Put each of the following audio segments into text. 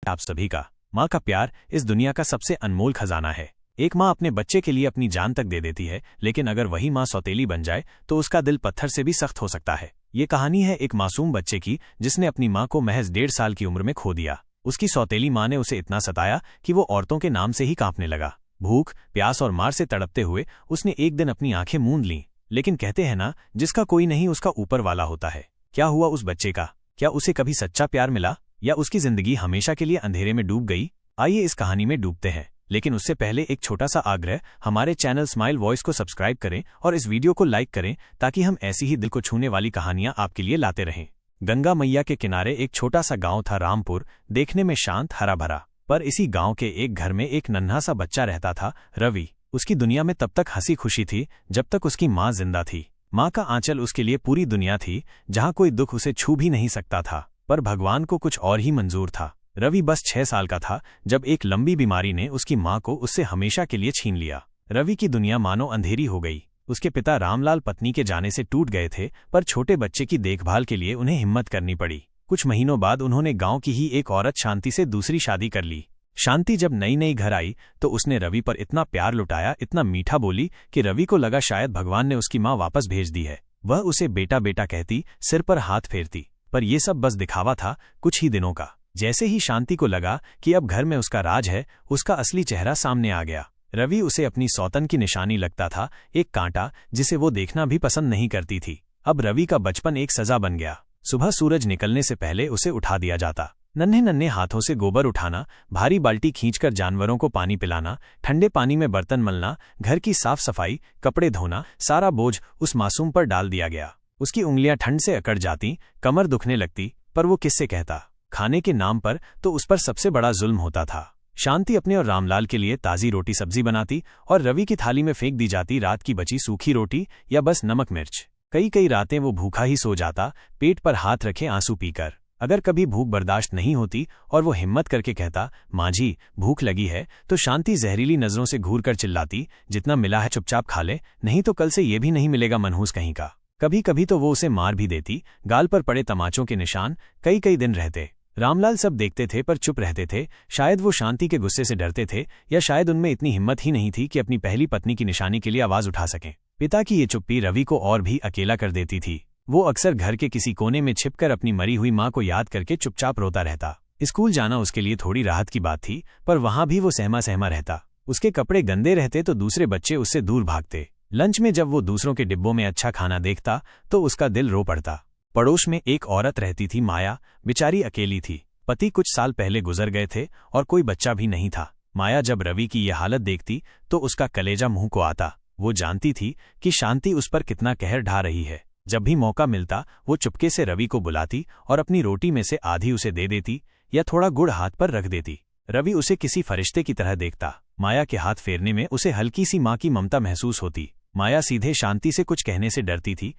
आप सभी का। माँ का प्यार इस दुनिया का सबसे अनमोल खजाना है। एक माँ अपने बच्चे के लिए अपनी जान तक दे देती है, लेकिन अगर वही माँ सौतेली बन जाए तो उसका दिल पत्थर से भी सख्त हो सकता है। ये कहानी है एक मासूम बच्चे की जिसने अपनी माँ को महज 1.5 साल की उम्र में खो दिया। उसकी सौतेली माँ ने उसे इतना सताया कि वो औरतों के नाम से ही कांपने लगा। भूख, प्यास और मार से तड़पते हुए उसने एक दिन अपनी आंखें मूंद लीं। लेकिन कहते हैं ना, जिसका कोई नहीं उसका ऊपर वाला होता है। क्या हुआ उस बच्चे का? क्या उसे कभी सच्चा प्यार मिला, या उसकी जिंदगी हमेशा के लिए अंधेरे में डूब गई? आइए इस कहानी में डूबते हैं, लेकिन उससे पहले एक छोटा सा आग्रह, हमारे चैनल स्माइल वॉइस को सब्सक्राइब करें और इस वीडियो को लाइक करें ताकि हम ऐसी ही दिल को छूने वाली कहानियां आपके लिए लाते रहें। गंगा मैया के किनारे एक छोटा सा गांव था रामपुर, देखने में शांत, हरा भरा। पर इसी गांव के एक घर में एक नन्हा सा बच्चा रहता था, रवि। उसकी दुनिया में तब तक हंसी खुशी थी जब तक उसकी माँ जिंदा थी। माँ का आंचल उसके लिए पूरी दुनिया थी, जहाँ कोई दुख उसे छू भी नहीं सकता था। पर भगवान को कुछ और ही मंजूर था। रवि बस 6 साल का था जब एक लंबी बीमारी ने उसकी माँ को उससे हमेशा के लिए छीन लिया। रवि की दुनिया मानो अंधेरी हो गई। उसके पिता रामलाल पत्नी के जाने से टूट गए थे, पर छोटे बच्चे की देखभाल के लिए उन्हें हिम्मत करनी पड़ी। कुछ महीनों बाद उन्होंने गांव की ही एक औरत शांति से दूसरी शादी कर ली। शांति जब नई नई घर आई तो उसने रवि पर इतना प्यार लुटाया, इतना मीठा बोली कि रवि को लगा शायद भगवान ने उसकी माँ वापस भेज दी है। वह उसे बेटा बेटा कहती, सिर पर हाथ फेरती। पर यह सब बस दिखावा था, कुछ ही दिनों का। जैसे ही शांति को लगा कि अब घर में उसका राज है, उसका असली चेहरा सामने आ गया। रवि उसे अपनी सौतन की निशानी लगता था, एक कांटा जिसे वो देखना भी पसंद नहीं करती थी। अब रवि का बचपन एक सजा बन गया। सुबह सूरज निकलने से पहले उसे उठा दिया जाता। नन्हे नन्हे हाथों से गोबर उठाना, भारी बाल्टी खींचकर जानवरों को पानी पिलाना, ठंडे पानी में बर्तन मलना, घर की साफ सफाई, कपड़े धोना, सारा बोझ उस मासूम पर डाल दिया गया। उसकी उंगलियां ठंड से अकड़ जाती, कमर दुखने लगती, पर वो किससे कहता? खाने के नाम पर तो उस पर सबसे बड़ा जुल्म होता था। शांति अपने और रामलाल के लिए ताज़ी रोटी सब्जी बनाती और रवि की थाली में फेंक दी जाती रात की बची सूखी रोटी या बस नमक मिर्च। कई कई रातें वो भूखा ही सो जाता, पेट पर हाथ रखे आंसू पीकर। अगर कभी भूख बर्दाश्त नहीं होती और वो हिम्मत करके कहता, माँ जी भूख लगी है, तो शांति जहरीली नजरों से घूर कर चिल्लाती, जितना मिला है चुपचाप खा ले, नहीं तो कल से ये भी नहीं मिलेगा मनहूस कहीं का। कभी कभी तो वो उसे मार भी देती। गाल पर पड़े तमाचों के निशान कई कई दिन रहते। रामलाल सब देखते थे पर चुप रहते थे। शायद वो शांति के गुस्से से डरते थे, या शायद उनमें इतनी हिम्मत ही नहीं थी कि अपनी पहली पत्नी की निशानी के लिए आवाज उठा सकें। पिता की ये चुप्पी रवि को और भी अकेला कर देती थी। वो अक्सर घर के किसी कोने में छिपकर अपनी मरी हुई माँ को याद करके चुपचाप रोता रहता। स्कूल जाना उसके लिए थोड़ी राहत की बात थी, पर वहां भी वो सहमा सहमा रहता। उसके कपड़े गंदे रहते तो दूसरे बच्चे उससे दूर भागते। लंच में जब वो दूसरों के डिब्बों में अच्छा खाना देखता तो उसका दिल रो पड़ता। पड़ोस में एक औरत रहती थी, माया। बेचारी अकेली थी। पति कुछ साल पहले गुजर गए थे और कोई बच्चा भी नहीं था। माया जब रवि की ये हालत देखती तो उसका कलेजा मुंह को आता। वो जानती थी कि शांति उस पर कितना कहर ढा रही है। जब भी मौका मिलता वो चुपके से रवि को बुलाती और अपनी रोटी में से आधी उसे दे देती या थोड़ा गुड़ हाथ पर रख देती। रवि उसे किसी फरिश्ते की तरह देखता। माया के हाथ फेरने में उसे हल्की सी माँ की ममता महसूस होती। माया सीधे शांति से कुछ कहने से डरती थी।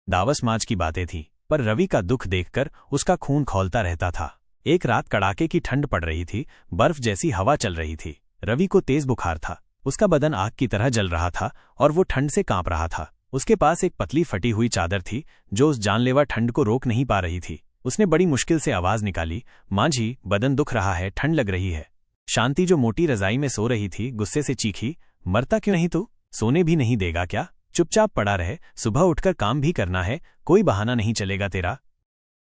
दावस माज की बातें थी, पर रवि का दुख देखकर उसका खून खौलता रहता था। एक रात कड़ाके की ठंड पड़ रही थी, बर्फ जैसी हवा चल रही थी। रवि को तेज बुखार था। उसका बदन आग की तरह जल रहा था और वो ठंड से कांप रहा था। उसके पास एक पतली फटी हुई चादर थी जो उस जानलेवा ठंड को रोक नहीं पा रही थी। उसने बड़ी मुश्किल से आवाज निकाली, माँ जी बदन दुख रहा है, ठंड लग रही है। शांति जो मोटी रजाई में सो रही थी गुस्से से चीखी, मरता क्यों नहीं तू? सोने भी नहीं देगा क्या? चुपचाप पड़ा रहे, सुबह उठकर काम भी करना है, कोई बहाना नहीं चलेगा तेरा।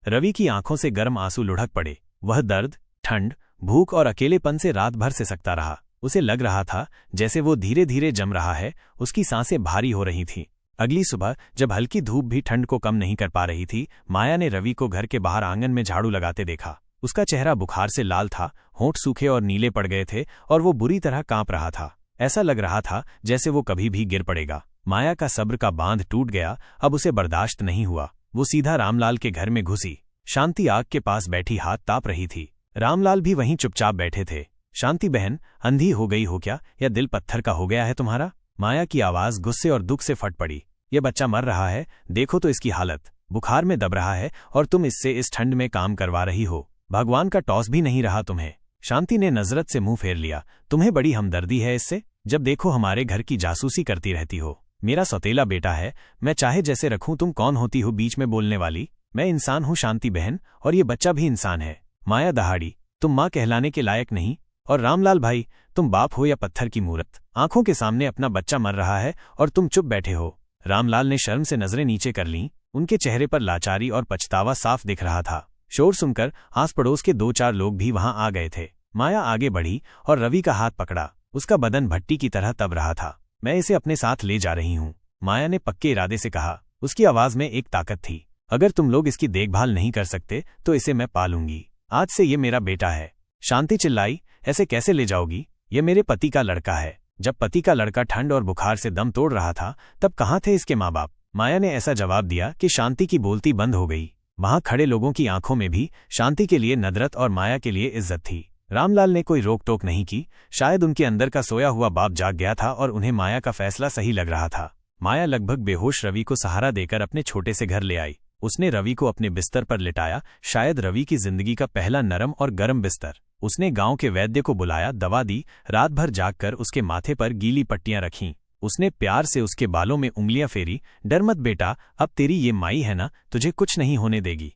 रवि की आंखों से गर्म आंसू लुढ़क पड़े। वह दर्द, ठंड, भूख और अकेलेपन से रात भर से सकता रहा। उसे लग रहा था जैसे वो धीरे धीरे जम रहा है। उसकी सांसें भारी हो रही थीं। अगली सुबह जब हल्की धूप भी ठंड को कम नहीं कर पा रही थी, माया ने रवि को घर के बाहर आंगन में झाड़ू लगाते देखा। उसका चेहरा बुखार से लाल था, होंठ सूखे और नीले पड़ गए थे और वो बुरी तरह कांप रहा था। ऐसा लग रहा था जैसे वो कभी भी गिर पड़ेगा। माया का सब्र का बांध टूट गया। अब उसे बर्दाश्त नहीं हुआ। वो सीधा रामलाल के घर में घुसी। शांति आग के पास बैठी हाथ ताप रही थी। रामलाल भी वहीं चुपचाप बैठे थे। शांति बहन, अंधी हो गई हो क्या, या दिल पत्थर का हो गया है तुम्हारा? माया की आवाज गुस्से और दुख से फट पड़ी। ये बच्चा मर रहा है, देखो तो इसकी हालत। बुखार में दब रहा है और तुम इससे इस ठंड में काम करवा रही हो। भगवान का टॉस भी नहीं रहा तुम्हें। शांति ने नजरत से मुंह फेर लिया। तुम्हें बड़ी हमदर्दी है इससे? जब देखो हमारे घर की जासूसी करती रहती हो। मेरा सौतेला बेटा है, मैं चाहे जैसे रखूं, तुम कौन होती हो बीच में बोलने वाली? मैं इंसान हूँ शांति बहन, और ये बच्चा भी इंसान है। माया दहाड़ी, तुम माँ कहलाने के लायक नहीं। और रामलाल भाई, तुम बाप हो या पत्थर की मूरत? आंखों के सामने अपना बच्चा मर रहा है और तुम चुप बैठे हो। रामलाल ने शर्म से नजरें नीचे कर लीं। उनके चेहरे पर लाचारी और पछतावा साफ दिख रहा था। शोर सुनकर आस पड़ोस के 2-4 लोग भी वहां आ गए थे। माया आगे बढ़ी और रवि का हाथ पकड़ा। उसका बदन भट्टी की तरह तप रहा था। मैं इसे अपने साथ ले जा रही हूँ, माया ने पक्के इरादे से कहा। उसकी आवाज में एक ताकत थी। अगर तुम लोग इसकी देखभाल नहीं कर सकते तो इसे मैं पालूंगी। आज से ये मेरा बेटा है। शांति चिल्लाई, ऐसे कैसे ले जाओगी? ये मेरे पति का लड़का है। जब पति का लड़का ठंड और बुखार से दम तोड़ रहा था तब कहाँ थे इसके माँ बाप? माया ने ऐसा जवाब दिया कि शांति की बोलती बंद हो गई। वहां खड़े लोगों की आंखों में भी शांति के लिए नदरत और माया के लिए इज्जत थी। रामलाल ने कोई रोक टोक नहीं की। शायद उनके अंदर का सोया हुआ बाप जाग गया था और उन्हें माया का फैसला सही लग रहा था। माया लगभग बेहोश रवि को सहारा देकर अपने छोटे से घर ले आई। उसने रवि को अपने बिस्तर पर लिटाया, शायद रवि की जिंदगी का पहला नरम और गर्म बिस्तर। उसने गांव के वैद्य को बुलाया, दवा दी, रात भर जागकर उसके माथे पर गीली पट्टियां रखीं। उसने प्यार से उसके बालों में उंगलियां फेरी। डर मत बेटा, अब तेरी ये माई है ना, तुझे कुछ नहीं होने देगी।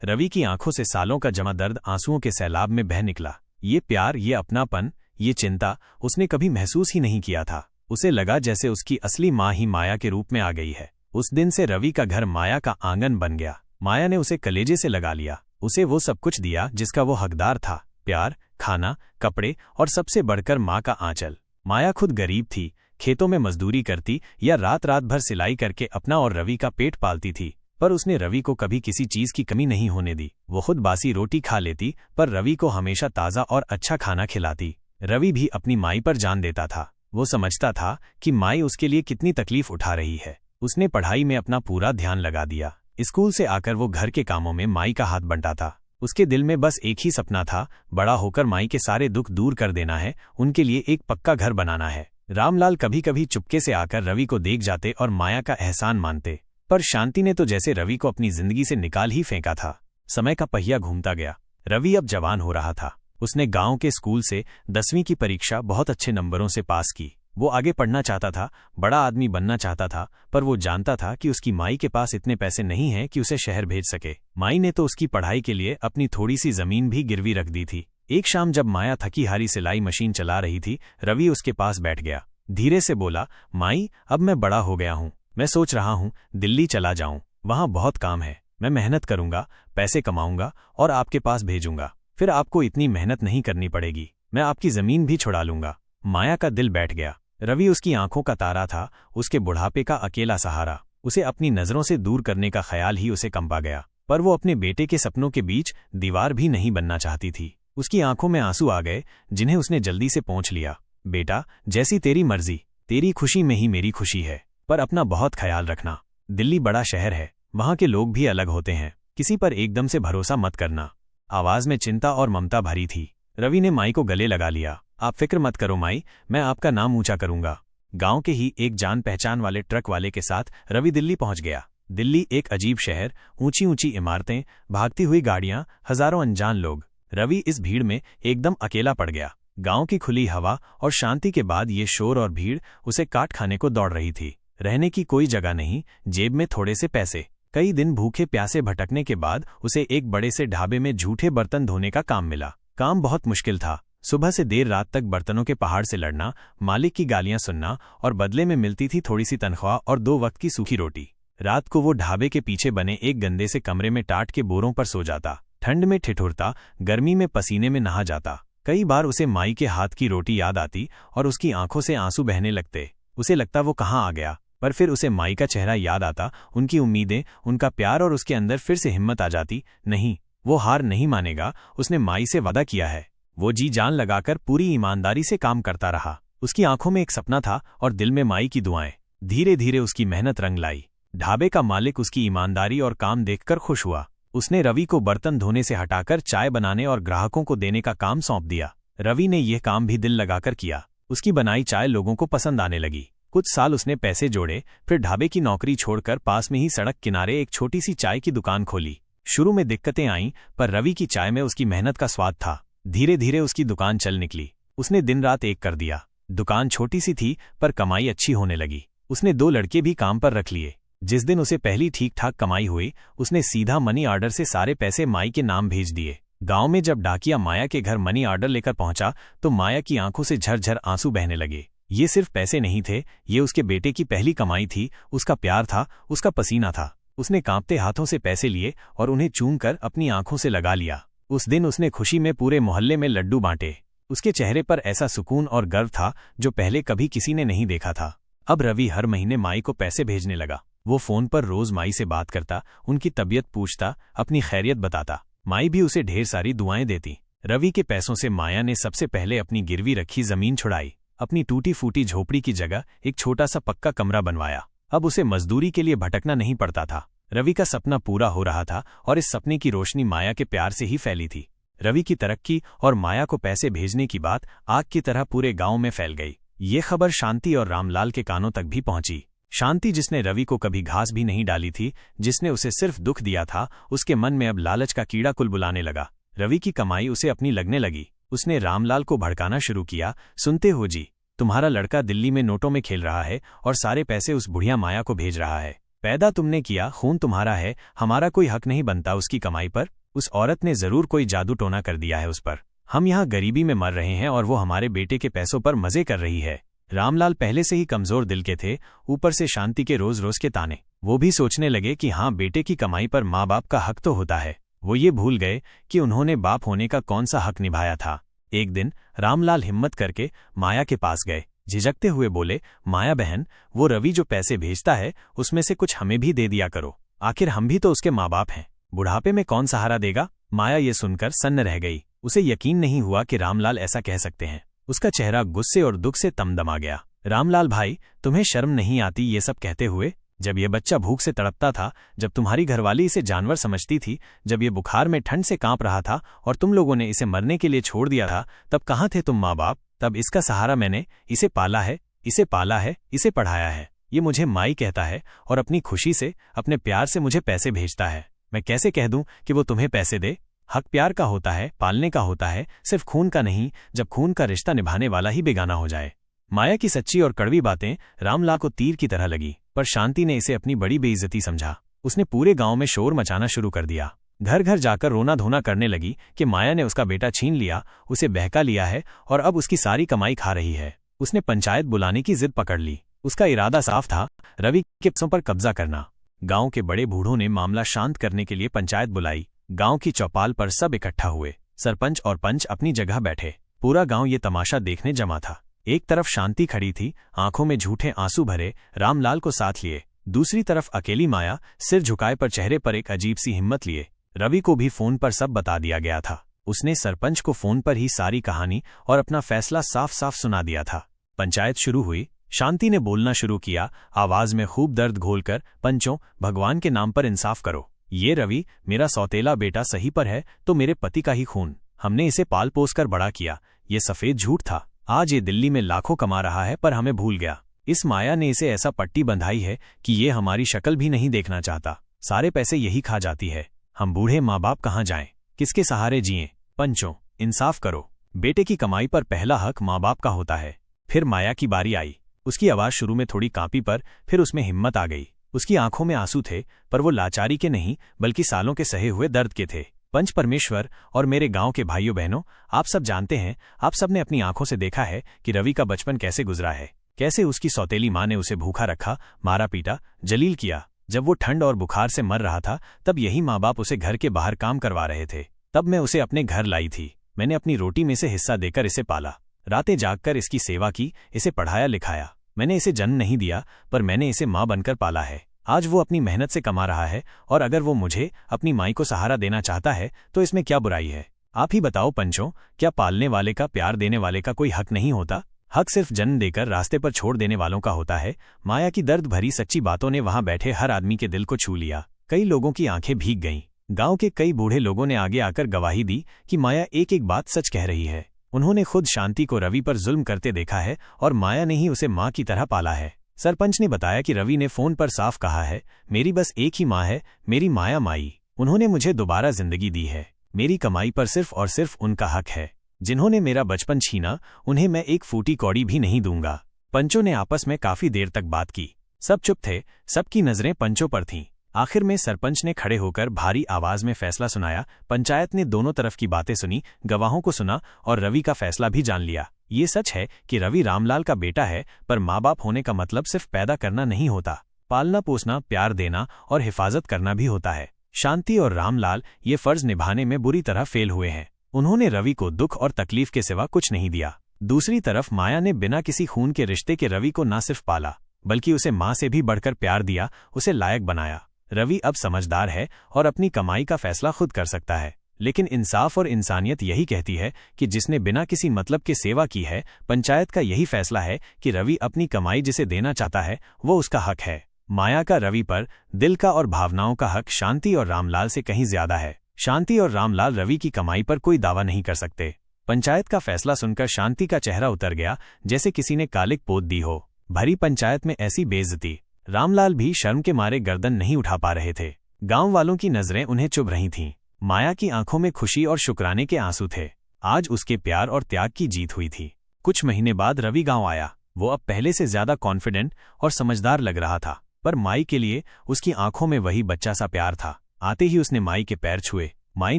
रवि की आंखों से सालों का जमा दर्द आंसुओं के सैलाब में बह निकला। ये प्यार, ये अपनापन, ये चिंता उसने कभी महसूस ही नहीं किया था। उसे लगा जैसे उसकी असली माँ ही माया के रूप में आ गई है। उस दिन से रवि का घर माया का आंगन बन गया। माया ने उसे कलेजे से लगा लिया। उसे वो सब कुछ दिया जिसका वो हकदार था, प्यार, खाना, कपड़े और सबसे बढ़कर माँ का आंचल। माया खुद गरीब थी, खेतों में मजदूरी करती या रात रात भर सिलाई करके अपना और रवि का पेट पालती थी, पर उसने रवि को कभी किसी चीज की कमी नहीं होने दी। वो खुद बासी रोटी खा लेती पर रवि को हमेशा ताज़ा और अच्छा खाना खिलाती। रवि भी अपनी माई पर जान देता था। वो समझता था कि माई उसके लिए कितनी तकलीफ उठा रही है। उसने पढ़ाई में अपना पूरा ध्यान लगा दिया। स्कूल से आकर वो घर के कामों में माई का हाथ बंटाता। उसके दिल में बस एक ही सपना था, बड़ा होकर माई के सारे दुख दूर कर देना है, उनके लिए एक पक्का घर बनाना है। रामलाल कभी कभी चुपके से आकर रवि को देख जाते और माया का एहसान मानते, पर शांति ने तो जैसे रवि को अपनी जिंदगी से निकाल ही फेंका था। समय का पहिया घूमता गया। रवि अब जवान हो रहा था। उसने गांव के स्कूल से 10वीं की परीक्षा बहुत अच्छे नंबरों से पास की। वो आगे पढ़ना चाहता था, बड़ा आदमी बनना चाहता था, पर वो जानता था कि उसकी माई के पास इतने पैसे नहीं हैं कि उसे शहर भेज सके। माई ने तो उसकी पढ़ाई के लिए अपनी थोड़ी सी जमीन भी गिरवी रख दी थी। एक शाम जब माया थकी हारी सिलाई मशीन चला रही थी, रवि उसके पास बैठ गया। धीरे से बोला, माई, अब मैं बड़ा हो गया हूँ। मैं सोच रहा हूँ दिल्ली चला जाऊँ। वहाँ बहुत काम है। मैं मेहनत करूंगा, पैसे कमाऊंगा और आपके पास भेजूंगा। फिर आपको इतनी मेहनत नहीं करनी पड़ेगी। मैं आपकी जमीन भी छुड़ा लूंगा। माया का दिल बैठ गया। रवि उसकी आंखों का तारा था, उसके बुढ़ापे का अकेला सहारा। उसे अपनी नजरों से दूर करने का ख्याल ही उसे कंपा गया। पर वो अपने बेटे के सपनों के बीच दीवार भी नहीं बनना चाहती थी। उसकी आंखों में आंसू आ गए, जिन्हें उसने जल्दी से पोंछ लिया। बेटा, जैसी तेरी मर्जी, तेरी खुशी में ही मेरी खुशी है, पर अपना बहुत ख्याल रखना। दिल्ली बड़ा शहर है, वहां के लोग भी अलग होते हैं। किसी पर एकदम से भरोसा मत करना। आवाज में चिंता और ममता भरी थी। रवि ने माई को गले लगा लिया। आप फिक्र मत करो माई, मैं आपका नाम ऊंचा करूंगा। गांव के ही एक जान पहचान वाले ट्रक वाले के साथ रवि दिल्ली पहुंच गया। दिल्ली एक अजीब शहर, ऊंची ऊंची इमारतें, भागती हुई गाड़ियां, हजारों अनजान लोग। रवि इस भीड़ में एकदम अकेला पड़ गया। गांव की खुली हवा और शांति के बाद ये शोर और भीड़ उसे काट खाने को दौड़ रही थी। रहने की कोई जगह नहीं, जेब में थोड़े से पैसे। कई दिन भूखे प्यासे भटकने के बाद उसे एक बड़े से ढाबे में झूठे बर्तन धोने का काम मिला। काम बहुत मुश्किल था। सुबह से देर रात तक बर्तनों के पहाड़ से लड़ना, मालिक की गालियां सुनना और बदले में मिलती थी थोड़ी सी तनख्वाह और 2 वक्त की सूखी रोटी। रात को वो ढाबे के पीछे बने एक गंदे से कमरे में टाट के बोरों पर सो जाता। ठंड में ठिठुरता, गर्मी में पसीने में नहा जाता। कई बार उसे माई के हाथ की रोटी याद आती और उसकी आंखों से आंसू बहने लगते। उसे लगता वो कहाँ आ गया, पर फिर उसे माई का चेहरा याद आता, उनकी उम्मीदें, उनका प्यार, और उसके अंदर फिर से हिम्मत आ जाती। नहीं, वो हार नहीं मानेगा। उसने माई से वादा किया है। वो जी जान लगाकर पूरी ईमानदारी से काम करता रहा। उसकी आंखों में एक सपना था और दिल में माई की दुआएं। धीरे धीरे उसकी मेहनत रंग लाई। ढाबे का मालिक उसकी ईमानदारी और काम देखकर खुश हुआ। उसने रवि को बर्तन धोने से हटाकर चाय बनाने और ग्राहकों को देने का काम सौंप दिया। रवि ने यह काम भी दिल लगाकर किया। उसकी बनाई चाय लोगों को पसंद आने लगी। कुछ साल उसने पैसे जोड़े, फिर ढाबे की नौकरी छोड़कर पास में ही सड़क किनारे एक छोटी सी चाय की दुकान खोली। शुरू में दिक्कतें आईं, पर रवि की चाय में उसकी मेहनत का स्वाद था। धीरे धीरे उसकी दुकान चल निकली। उसने दिन रात एक कर दिया। दुकान छोटी सी थी, पर कमाई अच्छी होने लगी। उसने 2 लड़के भी काम पर रख लिए। जिस दिन उसे पहली ठीक ठाक कमाई हुई, उसने सीधा मनी ऑर्डर से सारे पैसे माई के नाम भेज दिए। गांव में जब डाकिया माया के घर मनी ऑर्डर लेकर पहुंचा तो माया की आंखों से झरझर आंसू बहने लगे। ये सिर्फ पैसे नहीं थे, ये उसके बेटे की पहली कमाई थी, उसका प्यार था, उसका पसीना था। उसने कांपते हाथों से पैसे लिए और उन्हें चूम कर अपनी आंखों से लगा लिया। उस दिन उसने खुशी में पूरे मोहल्ले में लड्डू बांटे। उसके चेहरे पर ऐसा सुकून और गर्व था जो पहले कभी किसी ने नहीं देखा था। अब रवि हर महीने माई को पैसे भेजने लगा। वो फोन पर रोज माई से बात करता, उनकी तबीयत पूछता, अपनी खैरियत बताता। माई भी उसे ढेर सारी दुआएं देती। रवि के पैसों से माया ने सबसे पहले अपनी गिरवी रखी जमीन छुड़ाई। अपनी टूटी फूटी झोपड़ी की जगह एक छोटा सा पक्का कमरा बनवाया। अब उसे मजदूरी के लिए भटकना नहीं पड़ता था। रवि का सपना पूरा हो रहा था और इस सपने की रोशनी माया के प्यार से ही फैली थी। रवि की तरक्की और माया को पैसे भेजने की बात आग की तरह पूरे गांव में फैल गई। ये खबर शांति और रामलाल के कानों तक भी पहुंची। शांति, जिसने रवि को कभी घास भी नहीं डाली थी, जिसने उसे सिर्फ दुख दिया था, उसके मन में अब लालच का कीड़ा कुलबुलाने लगा। रवि की कमाई उसे अपनी लगने लगी। उसने रामलाल को भड़काना शुरू किया, सुनते हो जी, तुम्हारा लड़का दिल्ली में नोटों में खेल रहा है और सारे पैसे उस बुढ़िया माया को भेज रहा है। पैदा तुमने किया, खून तुम्हारा है, हमारा कोई हक नहीं बनता उसकी कमाई पर। उस औरत ने जरूर कोई जादू टोना कर दिया है उस पर। हम यहाँ गरीबी में मर रहे हैं और वो हमारे बेटे के पैसों पर मजे कर रही है। रामलाल पहले से ही कमजोर दिल के थे, ऊपर से शांति के रोज रोज के ताने। वो भी सोचने लगे कि हाँ, बेटे की कमाई पर माँ बाप का हक तो होता है। वो ये भूल गए कि उन्होंने बाप होने का कौन सा हक निभाया था। एक दिन रामलाल हिम्मत करके माया के पास गए। झिझकते हुए बोले, माया बहन, वो रवि जो पैसे भेजता है उसमें से कुछ हमें भी दे दिया करो, आखिर हम भी तो उसके माँ बाप हैं। बुढ़ापे में कौन सहारा देगा। माया ये सुनकर सन्न रह गई। उसे यकीन नहीं हुआ कि रामलाल ऐसा कह सकते हैं। उसका चेहरा गुस्से और दुख से तमदमा गया। रामलाल भाई, तुम्हें शर्म नहीं आती ये सब कहते हुए? जब ये बच्चा भूख से तड़पता था, जब तुम्हारी घरवाली इसे जानवर समझती थी, जब ये बुखार में ठंड से कांप रहा था और तुम लोगों ने इसे मरने के लिए छोड़ दिया था, तब कहाँ थे तुम माँ बाप? तब इसका सहारा मैंने, इसे पाला है, इसे पाला है, इसे पढ़ाया है। ये मुझे माई कहता है और अपनी खुशी से, अपने प्यार से मुझे पैसे भेजता है। मैं कैसे कह दूं कि वो तुम्हें पैसे दे? हक प्यार का होता है, पालने का होता है, सिर्फ खून का नहीं, जब खून का रिश्ता निभाने वाला ही बेगाना हो जाए। माया की सच्ची और कड़वी बातें रामलाल को तीर की तरह लगी, पर शांति ने इसे अपनी बड़ी बेइज्जती समझा। उसने पूरे गांव में शोर मचाना शुरू कर दिया। घर घर जाकर रोना धोना करने लगी कि माया ने उसका बेटा छीन लिया, उसे बहका लिया है और अब उसकी सारी कमाई खा रही है। उसने पंचायत बुलाने की जिद पकड़ ली। उसका इरादा साफ था, रवि के पैसों पर कब्जा करना। गांव के बड़े बूढ़ों ने मामला शांत करने के लिए पंचायत बुलाई। गांव की चौपाल पर सब इकट्ठा हुए। सरपंच और पंच अपनी जगह बैठे। पूरा गांव ये तमाशा देखने जमा था। एक तरफ शांति खड़ी थी, आंखों में झूठे आंसू भरे, रामलाल को साथ लिए। दूसरी तरफ अकेली माया, सिर झुकाए पर चेहरे पर एक अजीब सी हिम्मत लिए। रवि को भी फोन पर सब बता दिया गया था। उसने सरपंच को फोन पर ही सारी कहानी और अपना फैसला साफ साफ सुना दिया था। पंचायत शुरू हुई। शांति ने बोलना शुरू किया, आवाज में खूब दर्द घोलकर, पंचों, भगवान के नाम पर इंसाफ करो। ये रवि, मेरा सौतेला बेटा सही पर है तो मेरे पति का ही खून। हमने इसे पाल पोस कर बड़ा किया। ये सफेद झूठ था। आज ये दिल्ली में लाखों कमा रहा है पर हमें भूल गया। इस माया ने इसे ऐसा पट्टी बंधाई है कि ये हमारी शक्ल भी नहीं देखना चाहता। सारे पैसे यही खा जाती है। हम बूढ़े माँ बाप कहाँ जाएं? किसके सहारे जिएं? पंचों, इंसाफ करो। बेटे की कमाई पर पहला हक माँ बाप का होता है। फिर माया की बारी आई। उसकी आवाज शुरू में थोड़ी कांपी पर फिर उसमें हिम्मत आ गई। उसकी आंखों में आंसू थे, पर वो लाचारी के नहीं बल्कि सालों के सहे हुए दर्द के थे। पंच परमेश्वर और मेरे गांव के भाइयों बहनों, आप सब जानते हैं, आप सब ने अपनी आंखों से देखा है कि रवि का बचपन कैसे गुजरा है। कैसे उसकी सौतेली माँ ने उसे भूखा रखा, मारा पीटा, जलील किया। जब वो ठंड और बुखार से मर रहा था, तब यही माँ बाप उसे घर के बाहर काम करवा रहे थे। तब मैं उसे अपने घर लाई थी। मैंने अपनी रोटी में से हिस्सा देकर इसे पाला। रातें जागकर इसकी सेवा की, इसे पढ़ाया लिखाया। मैंने इसे जन्म नहीं दिया, पर मैंने इसे माँ बनकर पाला है। आज वो अपनी मेहनत से कमा रहा है और अगर वो मुझे, अपनी माई को सहारा देना चाहता है तो इसमें क्या बुराई है? आप ही बताओ पंचों, क्या पालने वाले का, प्यार देने वाले का कोई हक नहीं होता? हक सिर्फ जन्म देकर रास्ते पर छोड़ देने वालों का होता है। माया की दर्द भरी सच्ची बातों ने वहां बैठे हर आदमी के दिल को छू लिया। कई लोगों की आंखें भीग गईं। गांव के कई बूढ़े लोगों ने आगे आकर गवाही दी कि माया एक एक बात सच कह रही है। उन्होंने खुद शांति को रवि पर जुल्म करते देखा है और माया ने ही उसे माँ की तरह पाला है। सरपंच ने बताया कि रवि ने फोन पर साफ कहा है, मेरी बस एक ही माँ है, मेरी माया माई। उन्होंने मुझे दोबारा जिंदगी दी है। मेरी कमाई पर सिर्फ और सिर्फ उनका हक है। जिन्होंने मेरा बचपन छीना, उन्हें मैं एक फूटी कौड़ी भी नहीं दूंगा। पंचों ने आपस में काफी देर तक बात की। सब चुप थे, सबकी नजरें पंचों पर थीं। आखिर में सरपंच ने खड़े होकर भारी आवाज में फैसला सुनाया। पंचायत ने दोनों तरफ की बातें सुनी, गवाहों को सुना और रवि का फैसला भी जान लिया। ये सच है कि रवि रामलाल का बेटा है, पर माँ बाप होने का मतलब सिर्फ पैदा करना नहीं होता, पालना पोसना, प्यार देना और हिफाजत करना भी होता है। शांति और रामलाल ये फर्ज निभाने में बुरी तरह फेल हुए हैं। उन्होंने रवि को दुख और तकलीफ के सिवा कुछ नहीं दिया। दूसरी तरफ माया ने बिना किसी खून के रिश्ते के रवि को न सिर्फ पाला, बल्कि उसे माँ से भी बढ़कर प्यार दिया, उसे लायक बनाया। रवि अब समझदार है और अपनी कमाई का फैसला खुद कर सकता है। लेकिन इंसाफ और इंसानियत यही कहती है कि जिसने बिना किसी मतलब के सेवा की है, पंचायत का यही फैसला है कि रवि अपनी कमाई जिसे देना चाहता है वो उसका हक है। माया का रवि पर दिल का और भावनाओं का हक शांति और रामलाल से कहीं ज्यादा है। शांति और रामलाल रवि की कमाई पर कोई दावा नहीं कर सकते। पंचायत का फैसला सुनकर शांति का चेहरा उतर गया, जैसे किसी ने कालिक पोत दी हो। भरी पंचायत में ऐसी बेइज्जती। रामलाल भी शर्म के मारे गर्दन नहीं उठा पा रहे थे। गांव वालों की नजरें उन्हें चुभ रही थीं। माया की आंखों में खुशी और शुक्राने के आंसू थे। आज उसके प्यार और त्याग की जीत हुई थी। कुछ महीने बाद रवि गांव आया। वो अब पहले से ज्यादा कॉन्फिडेंट और समझदार लग रहा था, पर माई के लिए उसकी आंखों में वही बच्चा सा प्यार था। आते ही उसने माई के पैर छुए। माई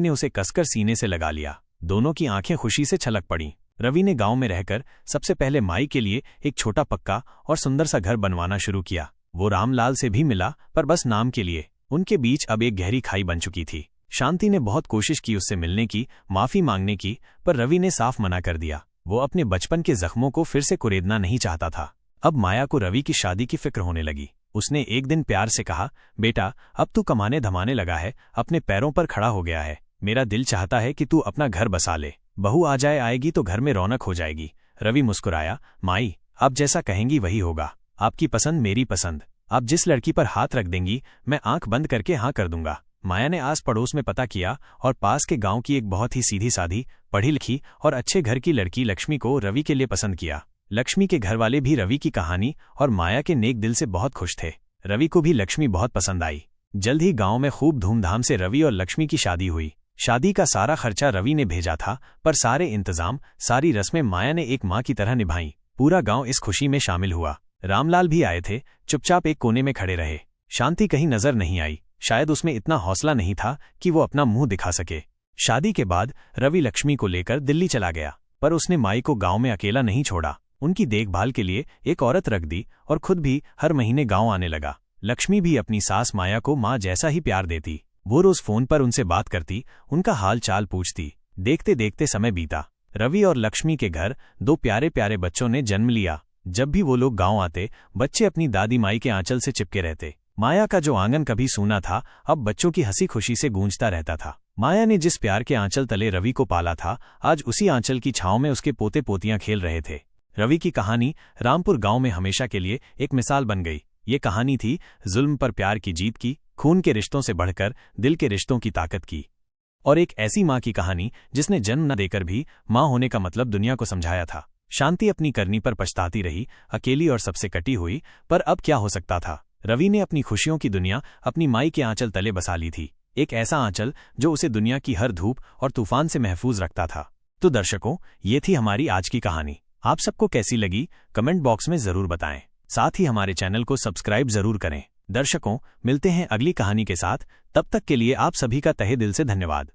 ने उसे कसकर सीने से लगा लिया। दोनों की आंखें खुशी से छलक पड़ीं। रवि ने गांव में रहकर सबसे पहले माई के लिए एक छोटा पक्का और सुंदर सा घर बनवाना शुरू किया। वो रामलाल से भी मिला, पर बस नाम के लिए। उनके बीच अब एक गहरी खाई बन चुकी थी। शांति ने बहुत कोशिश की उससे मिलने की, माफी मांगने की, पर रवि ने साफ मना कर दिया। वो अपने बचपन के जख्मों को फिर से कुरेदना नहीं चाहता था। अब माया को रवि की शादी की फिक्र होने लगी। उसने एक दिन प्यार से कहा, बेटा अब तू कमाने धमाने लगा है, अपने पैरों पर खड़ा हो गया है। मेरा दिल चाहता है कि तू अपना घर बसा ले। बहू आ जाए आएगी तो घर में रौनक हो जाएगी। रवि मुस्कुराया, माई आप जैसा कहेंगी वही होगा। आपकी पसंद मेरी पसंद। आप जिस लड़की पर हाथ रख देंगी मैं आंख बंद करके हाँ कर दूंगा। माया ने आस पड़ोस में पता किया और पास के गांव की एक बहुत ही सीधी साधी, पढ़ी लिखी और अच्छे घर की लड़की लक्ष्मी को रवि के लिए पसंद किया। लक्ष्मी के घर वाले भी रवि की कहानी और माया के नेक दिल से बहुत खुश थे। रवि को भी लक्ष्मी बहुत पसंद आई। जल्द ही गांव में खूब धूमधाम से रवि और लक्ष्मी की शादी हुई। शादी का सारा खर्चा रवि ने भेजा था, पर सारे इंतजाम, सारी रस्में माया ने एक माँ की तरह निभाई। पूरा गांव इस खुशी में शामिल हुआ। रामलाल भी आए थे, चुपचाप एक कोने में खड़े रहे। शांति कहीं नजर नहीं आई। शायद उसमें इतना हौसला नहीं था कि वो अपना मुंह दिखा सके। शादी के बाद रवि लक्ष्मी को लेकर दिल्ली चला गया, पर उसने माई को गांव में अकेला नहीं छोड़ा। उनकी देखभाल के लिए एक औरत रख दी और खुद भी हर महीने गांव आने लगा। लक्ष्मी भी अपनी सास माया को माँ जैसा ही प्यार देती। वो रोज फोन पर उनसे बात करती, उनका हाल चाल पूछती। देखते देखते समय बीता। रवि और लक्ष्मी के घर दो प्यारे प्यारे बच्चों ने जन्म लिया। जब भी वो लोग गांव आते, बच्चे अपनी दादी माई के आंचल से चिपके रहते। माया का जो आंगन कभी सूना था, अब बच्चों की हंसी खुशी से गूंजता रहता था। माया ने जिस प्यार के आंचल तले रवि को पाला था, आज उसी आंचल की छांव में उसके पोते पोतियां खेल रहे थे। रवि की कहानी रामपुर गांव में हमेशा के लिए एक मिसाल बन गई। ये कहानी थी जुल्म पर प्यार की जीत की, खून के रिश्तों से बढ़कर दिल के रिश्तों की ताकत की, और एक ऐसी माँ की कहानी जिसने जन्म न देकर भी माँ होने का मतलब दुनिया को समझाया था। शांति अपनी करनी पर पछताती रही, अकेली और सबसे कटी हुई, पर अब क्या हो सकता था। रवि ने अपनी खुशियों की दुनिया अपनी माई के आंचल तले बसा ली थी। एक ऐसा आंचल जो उसे दुनिया की हर धूप और तूफान से महफूज रखता था। तो दर्शकों, ये थी हमारी आज की कहानी। आप सबको कैसी लगी कमेंट बॉक्स में जरूर बताएं। साथ ही हमारे चैनल को सब्सक्राइब जरूर करें। दर्शकों, मिलते हैं अगली कहानी के साथ। तब तक के लिए आप सभी का तहे दिल से धन्यवाद।